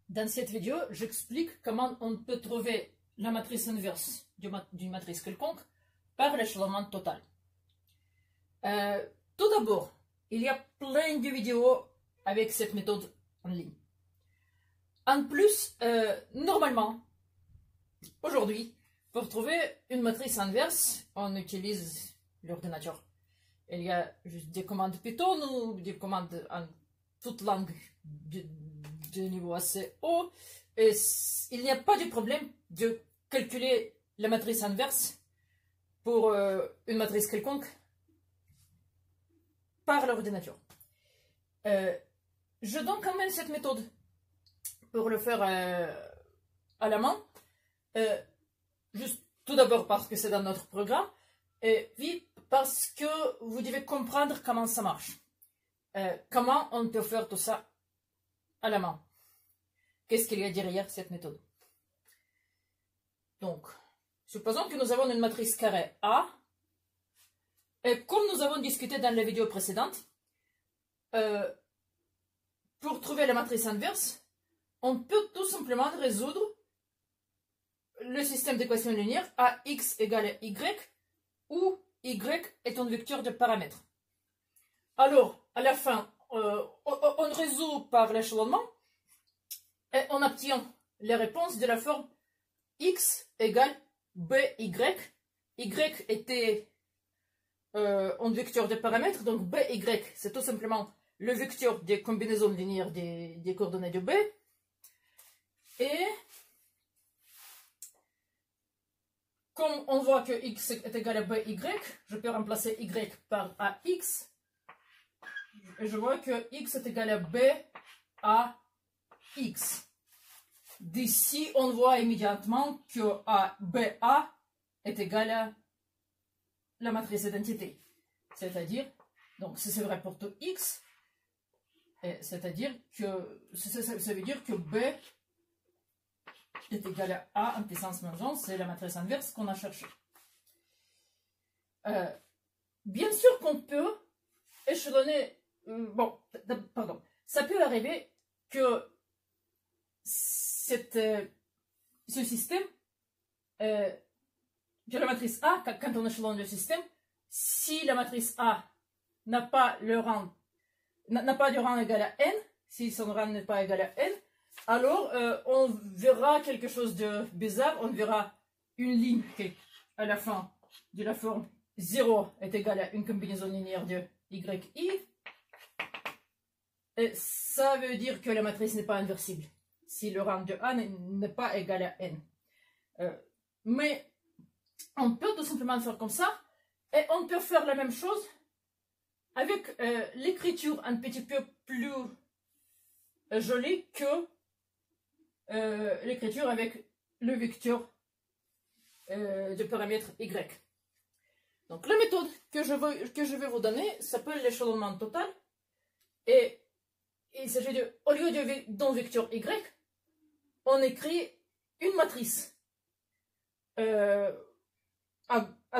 Dans cette vidéo, j'explique comment on peut trouver la matrice inverse d'une matrice quelconque par l'échelonnement total. Tout d'abord, il y a plein de vidéos avec cette méthode en ligne. En plus, normalement, aujourd'hui, pour trouver une matrice inverse, on utilise l'ordinateur. Il y a juste des commandes Python ou des commandes en toute langue de niveau assez haut. Et il n'y a pas de problème de calculer la matrice inverse pour une matrice quelconque par l'ordinateur. Je donne quand même cette méthode pour le faire à la main. Juste tout d'abord parce que c'est dans notre programme, et puis parce que vous devez comprendre comment ça marche. Comment on peut faire tout ça à la main. Qu'est-ce qu'il y a derrière cette méthode? Donc, supposons que nous avons une matrice carrée A, et comme nous avons discuté dans la vidéo précédente, pour trouver la matrice inverse, on peut tout simplement résoudre le système d'équations linéaires AX égale à Y, où Y est un vecteur de paramètres. Alors, à la fin, on résout par l'échelonnement et on obtient les réponses de la forme X égale BY. Y était un vecteur de paramètres, donc BY, c'est tout simplement le vecteur des combinaisons linéaires des coordonnées de B. Et comme on voit que X est égal à BY, je peux remplacer Y par AX. Et je vois que X est égal à BAX. D'ici, on voit immédiatement que BA est égal à la matrice identité. C'est-à-dire, donc si c'est vrai pour tout X, c'est-à-dire que ça veut dire que B est égal à A en puissance moins 1, c'est la matrice inverse qu'on a cherchée. Bien sûr qu'on peut échelonner, pardon, ça peut arriver que ce système, de la matrice A, quand on échelonne le système, si la matrice A n'a pas de rang égal à n, si son rang n'est pas égal à n, alors on verra quelque chose de bizarre, on verra une ligne qui à la fin de la forme 0 est égale à une combinaison linéaire de yi, et ça veut dire que la matrice n'est pas inversible, si le rang de A n'est pas égal à n. Mais on peut tout simplement faire comme ça, et on peut faire la même chose avec l'écriture un petit peu plus jolie que l'écriture avec le vecteur de paramètre y. Donc la méthode que je vais vous donner s'appelle l'échelonnement total, et il s'agit de, au lieu d'un vecteur y, on écrit une matrice à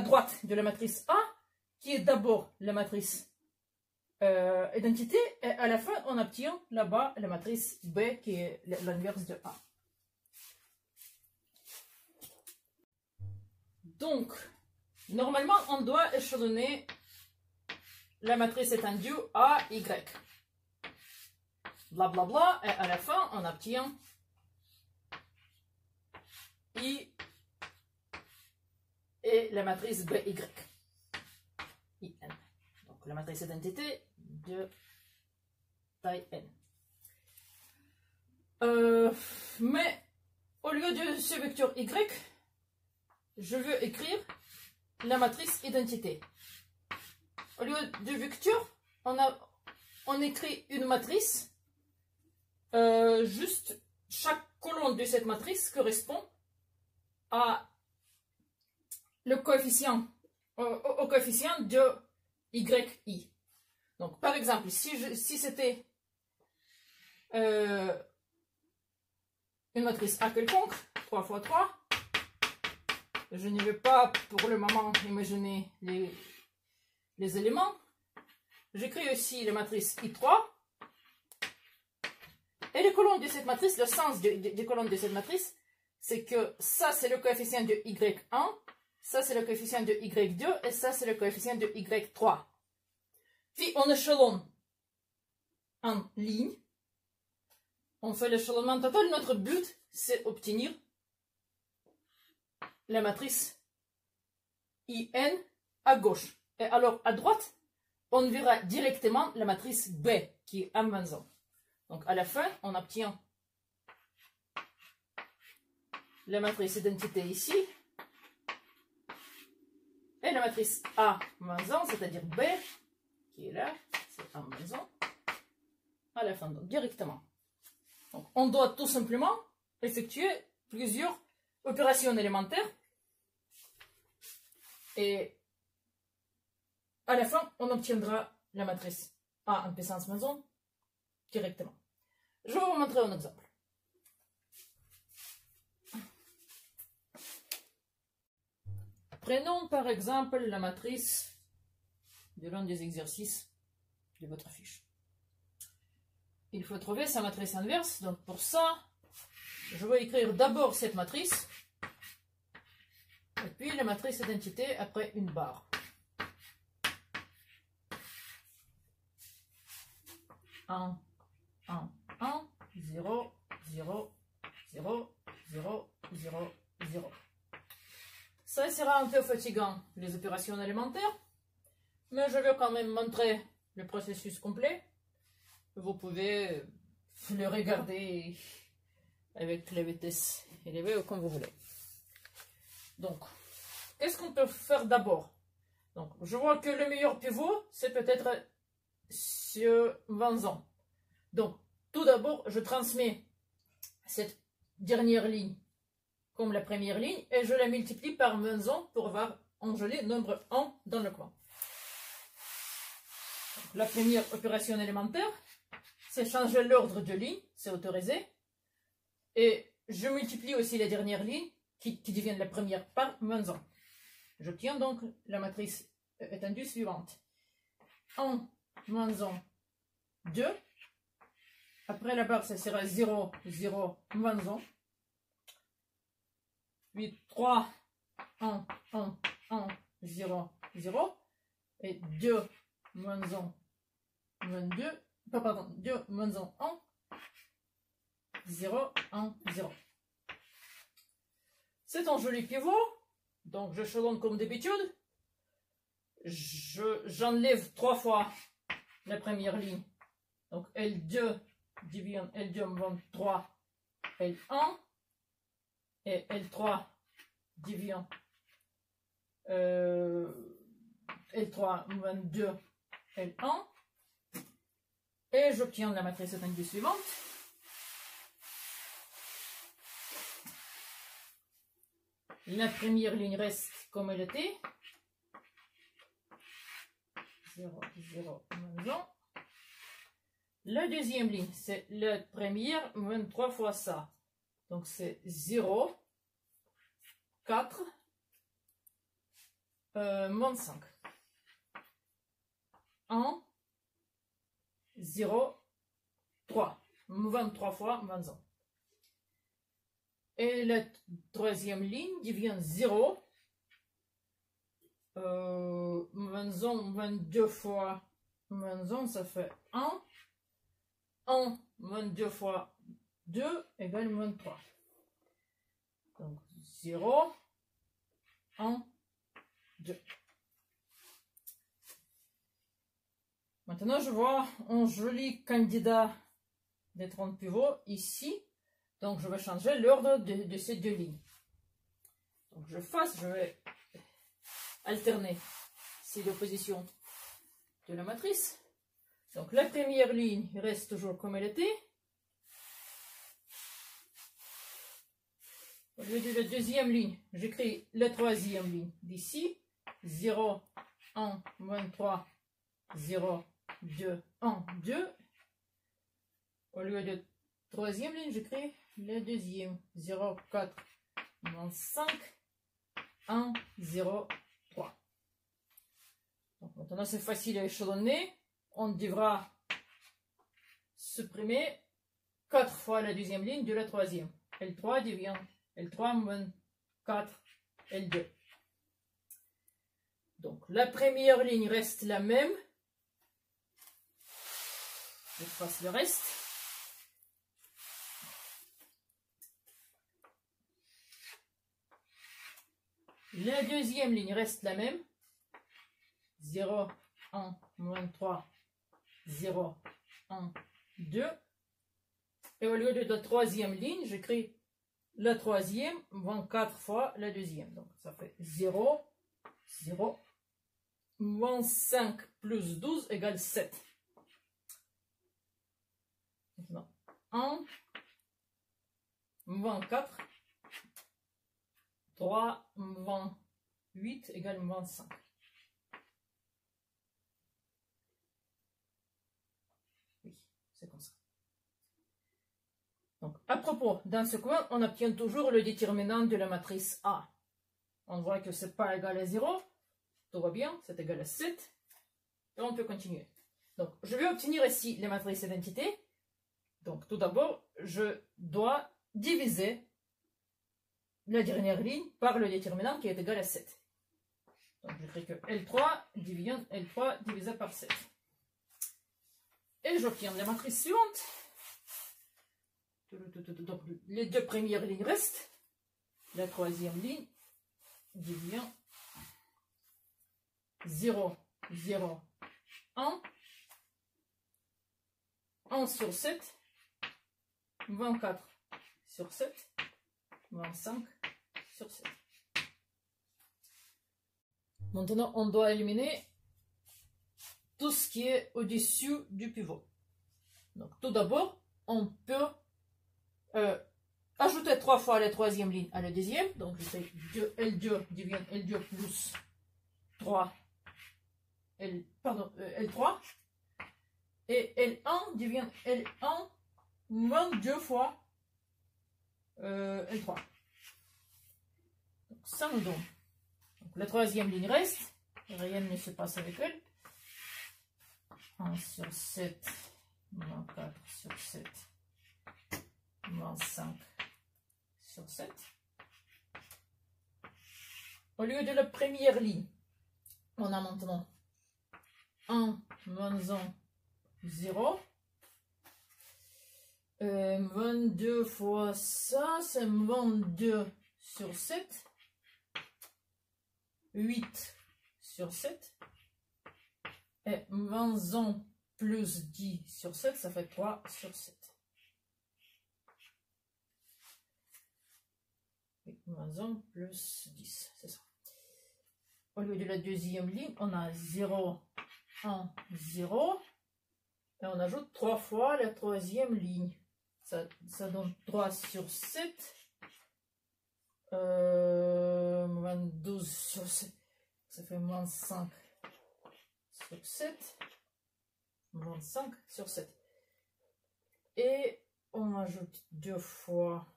droite de la matrice A, qui est d'abord la matrice identité, et à la fin on obtient là-bas la matrice B qui est l'inverse de A. Donc, normalement on doit échelonner la matrice étendue A, Y. Blablabla, et à la fin on obtient I et la matrice BY. IN. Donc la matrice identité de taille n. Mais au lieu de ce vecteur y, je veux écrire la matrice identité. Au lieu du vecteur, on écrit une matrice. Juste chaque colonne de cette matrice correspond à le coefficient, au coefficient de yi. Donc, par exemple, si c'était une matrice A quelconque, 3 x 3, je ne vais pas pour le moment imaginer les éléments. J'écris aussi la matrice I3, Et les colonnes de cette matrice, le sens des colonnes de cette matrice, c'est que ça, c'est le coefficient de Y1, ça, c'est le coefficient de Y2, et ça, c'est le coefficient de Y3. Puis, on échelonne en ligne. On fait l'échelonnement total. Notre but, c'est obtenir la matrice IN à gauche. Et alors, à droite, on verra directement la matrice B, qui est M-1. Donc, à la fin, on obtient la matrice identité ici, et la matrice A-1, c'est-à-dire B, qui est là, c'est A-1, à la fin, donc directement. Donc, on doit tout simplement effectuer plusieurs opérations élémentaires, et à la fin, on obtiendra la matrice A en puissance maison directement. Je vais vous montrer un exemple. Prenons par exemple la matrice de l'un des exercices de votre fiche. Il faut trouver sa matrice inverse. Donc pour ça, je vais écrire d'abord cette matrice, et puis la matrice identité après une barre. 1, 1, 1, 0, 0, 0, 0, 0, 0. Ça sera un peu fatigant, les opérations élémentaires, mais je vais quand même montrer le processus complet. Vous pouvez le regarder avec la vitesse élevée ou comme vous voulez. Donc, qu'est-ce qu'on peut faire d'abord? Donc, je vois que le meilleur pivot, c'est peut-être sur 20 ans. Donc, tout d'abord, je transmets cette dernière ligne comme la première ligne et je la multiplie par 20 ans pour avoir un joli nombre 1 dans le coin. Donc, la première opération élémentaire, c'est changer l'ordre de ligne, c'est autorisé. Et je multiplie aussi la dernière ligne qui devient la première par 20 ans. J'obtiens donc la matrice étendue suivante. 1, moins 1, 2. Après la barre, ça sera 0, 0, moins 1. Puis 3, 1, 1, 1, 0, 0. Et 2, moins 1, moins 2. Pardon, 2, moins 1, 1. 0, 1, 0. C'est un joli pivot. Donc, j'échelonne comme d'habitude. J'enlève 3 fois la première ligne. Donc, L2 devient L2 moins 3, L1. Et L3 devient L3 moins 2, L1. Et j'obtiens la matrice étendue suivante. La première ligne reste comme elle était. 0, 0, moins 1. La deuxième ligne, c'est la première moins 3 fois ça. Donc c'est 0, 4, moins 5. 1, 0, 3. 23 fois moins 1. Et la troisième ligne devient 0. Moins 1, moins 2 fois moins 1, ça fait 1. 1 moins 2 fois 2 égale moins 3. Donc 0, 1, 2. Maintenant, je vois un joli candidat des 30 pivots ici. Donc, je vais changer l'ordre de ces deux lignes. Donc, je vais alterner ces deux positions de la matrice. Donc, la première ligne reste toujours comme elle était. Au lieu de la deuxième ligne, j'écris la troisième ligne d'ici. 0, 1, moins 3, 0, 2, 1, 2. Au lieu de troisième ligne, j'écris la deuxième. 0, 4, moins 5, 1, 0, 3. Donc maintenant, c'est facile à échelonner. On devra supprimer 4 fois la deuxième ligne de la troisième. L3 devient L3 moins 4 L2. Donc la première ligne reste la même. Je fasse le reste. La deuxième ligne reste la même. 0, 1, moins 3, 0, 1, 2. Et au lieu de la troisième ligne, j'écris la troisième moins 4 fois la deuxième. Donc ça fait 0, 0, moins 5 plus 12 égale 7. Maintenant, 1, moins 4, 3, moins 8 égale moins 5. Oui, c'est comme ça. Donc, à propos, dans ce coin, on obtient toujours le déterminant de la matrice A. On voit que c'est pas égal à 0. Tout va bien, c'est égal à 7. Et on peut continuer. Donc, je vais obtenir ici les matrices identité. Donc, tout d'abord, je dois diviser la dernière ligne par le déterminant qui est égal à 7. Donc, j'écris que L3 devient L3 divisé par 7. Et j'obtiens la matrice suivante. Donc, les deux premières lignes restent. La troisième ligne devient 0, 0, 1. 1 sur 7. 24 sur 7. 25 sur 7. Maintenant, on doit éliminer tout ce qui est au-dessus du pivot. Donc, tout d'abord, on peut ajouter 3 fois la troisième ligne à la deuxième. Donc, je fais L2 devient L2 plus 3, L3. Et L1 devient L1 moins 2 fois L3. Donc, ça nous donne. Donc, la troisième ligne reste. Rien ne se passe avec elle. 1 sur 7, moins 4 sur 7, moins 5 sur 7. Au lieu de la première ligne, on a maintenant 1, moins 1, 0. 22 fois ça, c'est 22 sur 7. 8 sur 7. Et 20 ans plus 10 sur 7, ça fait 3 sur 7. 20 ans plus 10, c'est ça. Au lieu de la deuxième ligne, on a 0, 1, 0. Et on ajoute 3 fois la troisième ligne. Ça donne 3 sur 7. 22 sur 7. Ça fait moins 5 sur 7. Moins 5 sur 7. Et on ajoute 2 fois.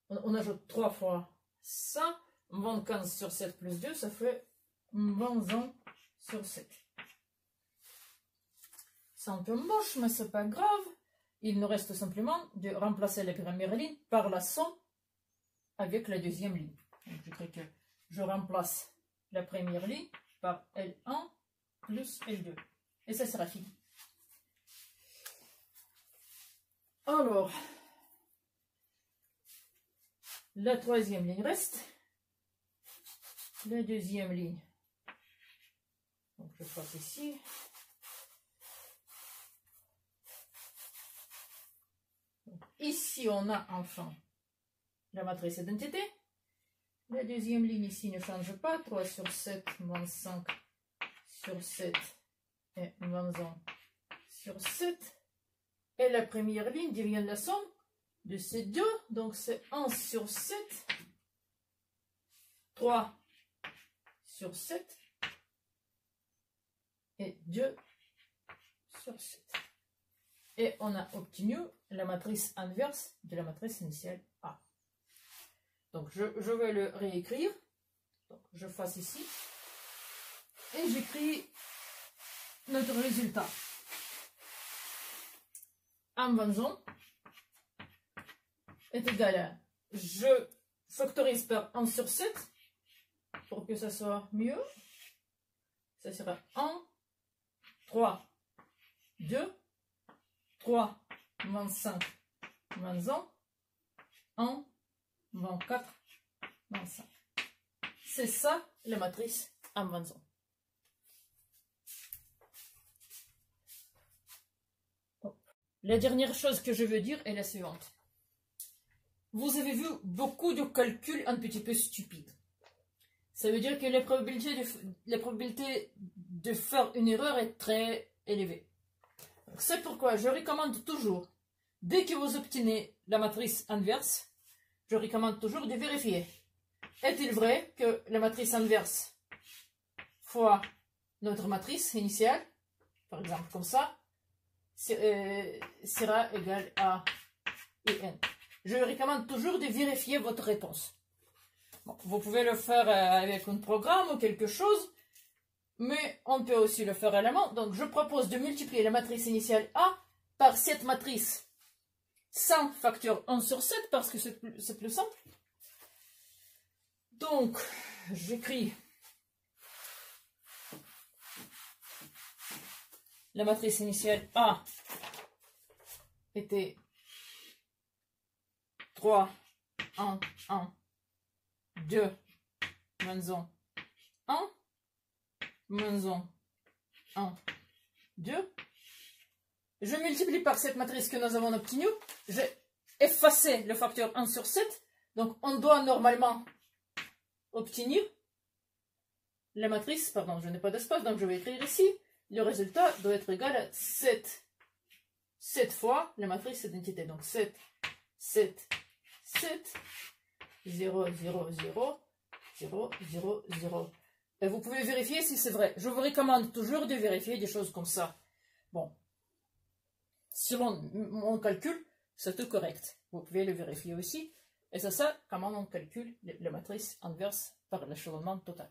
On ajoute 3 fois ça. 25 sur 7 plus 2, ça fait 21 sur 7. C'est un peu moche, mais c'est pas grave. Il nous reste simplement de remplacer la première ligne par la somme avec la deuxième ligne. Donc, j'écris que je remplace la première ligne par L1 plus L2. Et ça sera fini. Alors, la troisième ligne reste. La deuxième ligne. Donc, je passe ici. Donc, ici, on a enfin la matrice identité. La deuxième ligne ici ne change pas. 3 sur 7, moins 5 sur 7 et 21 sur 7. Et la première ligne devient la somme de ces deux. Donc, c'est 1 sur 7. 3 sur 7. Et 2 sur 7. Et on a obtenu la matrice inverse de la matrice initiale A. Donc, je vais le réécrire. Donc, je fasse ici. Et j'écris notre résultat. invention est égal à, je factorise par 1 sur 7 pour que ça soit mieux. Ça sera 1, 3, 2, 3, 25, 20, 1, 24, 25. C'est ça la matrice invention. La dernière chose que je veux dire est la suivante. Vous avez vu beaucoup de calculs un petit peu stupides. Ça veut dire que la probabilité de faire une erreur est très élevée. C'est pourquoi je recommande toujours, dès que vous obtenez la matrice inverse, je recommande toujours de vérifier. Est-il vrai que la matrice inverse fois notre matrice initiale, par exemple comme ça, sera égal à IN. Je recommande toujours de vérifier votre réponse. Bon, vous pouvez le faire avec un programme ou quelque chose, mais on peut aussi le faire à la main. Donc je propose de multiplier la matrice initiale A par cette matrice sans facteur 1 sur 7 parce que c'est plus simple. Donc j'écris la matrice initiale A était 3, 1, 1, 2, moins 1, moins 1, 2. Je multiplie par cette matrice que nous avons obtenue. J'ai effacé le facteur 1 sur 7. Donc, on doit normalement obtenir la matrice. Pardon, je n'ai pas d'espace, donc je vais écrire ici. Le résultat doit être égal à 7. 7 fois la matrice d'identité. Donc, 7, 7, 7, 0, 0, 0, 0, 0, 0. Et vous pouvez vérifier si c'est vrai. Je vous recommande toujours de vérifier des choses comme ça. Bon. Selon mon calcul, c'est tout correct. Vous pouvez le vérifier aussi. Et c'est ça, comment on calcule la matrice inverse par l'échelonnement total.